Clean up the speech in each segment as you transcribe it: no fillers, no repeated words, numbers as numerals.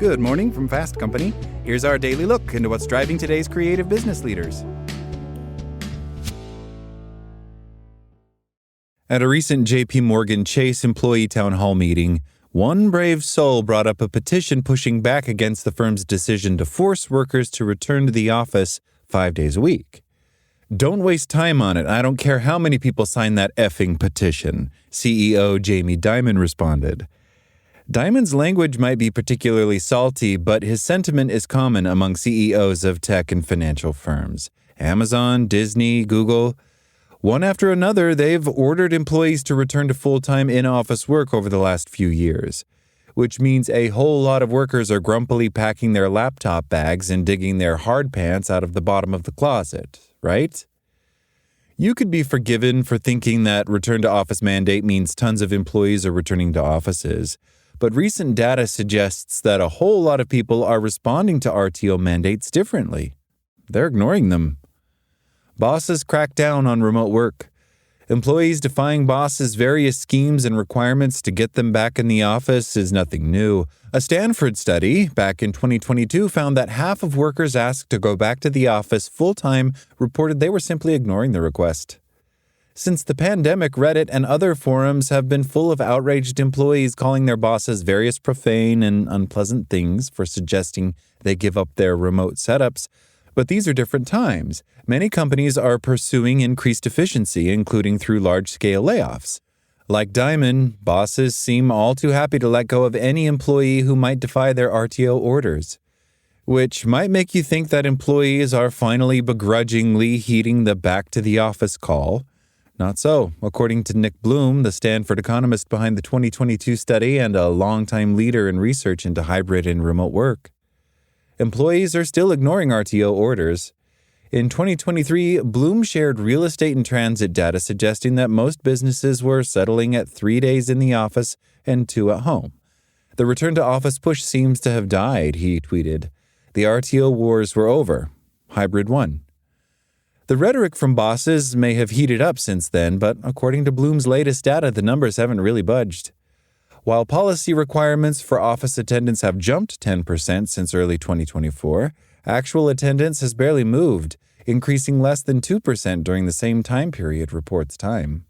Good morning from Fast Company. Here's our daily look into what's driving today's creative business leaders. At a recent J.P. Morgan Chase employee town hall meeting, one brave soul brought up a petition pushing back against the firm's decision to force workers to return to the office 5 days a week. "Don't waste time on it. I don't care how many people sign that effing petition," CEO Jamie Dimon responded. Dimon's language might be particularly salty, but his sentiment is common among CEOs of tech and financial firms. Amazon, Disney, Google. One after another, they've ordered employees to return to full-time in-office work over the last few years, which means a whole lot of workers are grumpily packing their laptop bags and digging their hard pants out of the bottom of the closet, right? You could be forgiven for thinking that return-to-office mandate means tons of employees are returning to offices, but recent data suggests that a whole lot of people are responding to RTO mandates differently. They're ignoring them. Bosses crack down on remote work. Employees defying bosses' various schemes and requirements to get them back in the office is nothing new. A Stanford study back in 2022 found that half of workers asked to go back to the office full-time reported they were simply ignoring the request. Since the pandemic, Reddit and other forums have been full of outraged employees calling their bosses various profane and unpleasant things for suggesting they give up their remote setups. But these are different times. Many companies are pursuing increased efficiency, including through large-scale layoffs. Like Dimon, bosses seem all too happy to let go of any employee who might defy their RTO orders, which might make you think that employees are finally begrudgingly heeding the back-to-the-office call. Not so. According to Nick Bloom, the Stanford economist behind the 2022 study and a longtime leader in research into hybrid and remote work, employees are still ignoring RTO orders. In 2023, Bloom shared real estate and transit data suggesting that most businesses were settling at 3 days in the office and 2 at home. "The return-to-office push seems to have died," he tweeted. "The RTO wars were over. Hybrid won." The rhetoric from bosses may have heated up since then, but according to Bloom's latest data, the numbers haven't really budged. While policy requirements for office attendance have jumped 10% since early 2024, actual attendance has barely moved, increasing less than 2% during the same time period, reports Time.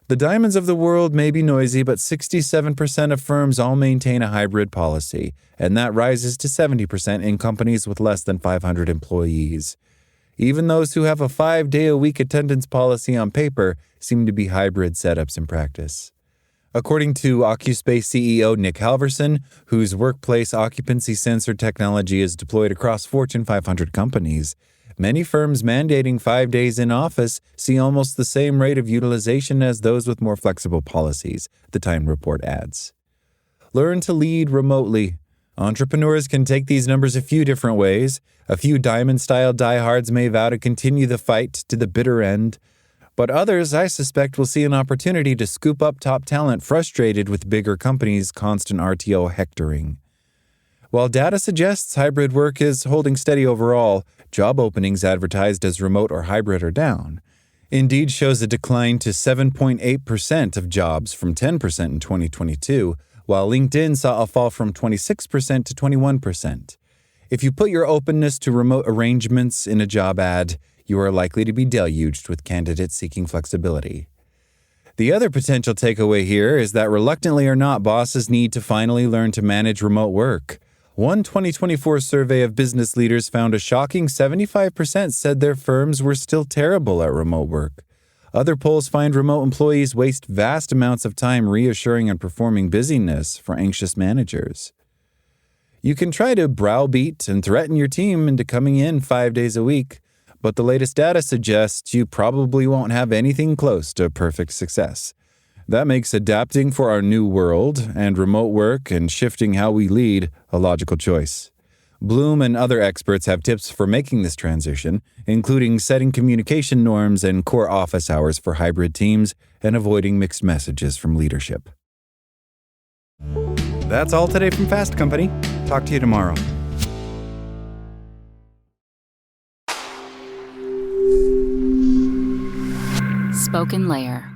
The Dimons of the world may be noisy, but 67% of firms all maintain a hybrid policy, and that rises to 70% in companies with less than 500 employees. Even those who have a 5-day-a-week attendance policy on paper seem to be hybrid setups in practice. According to Occuspace CEO Nick Halverson, whose workplace occupancy sensor technology is deployed across Fortune 500 companies, many firms mandating 5 days in office see almost the same rate of utilization as those with more flexible policies, the Time report adds. Learn to lead remotely. Entrepreneurs can take these numbers a few different ways. A few Dimon-style diehards may vow to continue the fight to the bitter end, but others, I suspect, will see an opportunity to scoop up top talent frustrated with bigger companies' constant RTO hectoring. While data suggests hybrid work is holding steady overall, job openings advertised as remote or hybrid are down. Indeed shows a decline to 7.8% of jobs from 10% in 2022, while LinkedIn saw a fall from 26% to 21%. If you put your openness to remote arrangements in a job ad, you are likely to be deluged with candidates seeking flexibility. The other potential takeaway here is that reluctantly or not, bosses need to finally learn to manage remote work. One 2024 survey of business leaders found a shocking 75% said their firms were still terrible at remote work. Other polls find remote employees waste vast amounts of time reassuring and performing busyness for anxious managers. You can try to browbeat and threaten your team into coming in 5 days a week, but the latest data suggests you probably won't have anything close to perfect success. That makes adapting for our new world and remote work and shifting how we lead a logical choice. Bloom and other experts have tips for making this transition, including setting communication norms and core office hours for hybrid teams and avoiding mixed messages from leadership. That's all today from Fast Company. Talk to you tomorrow. SpokenLayer.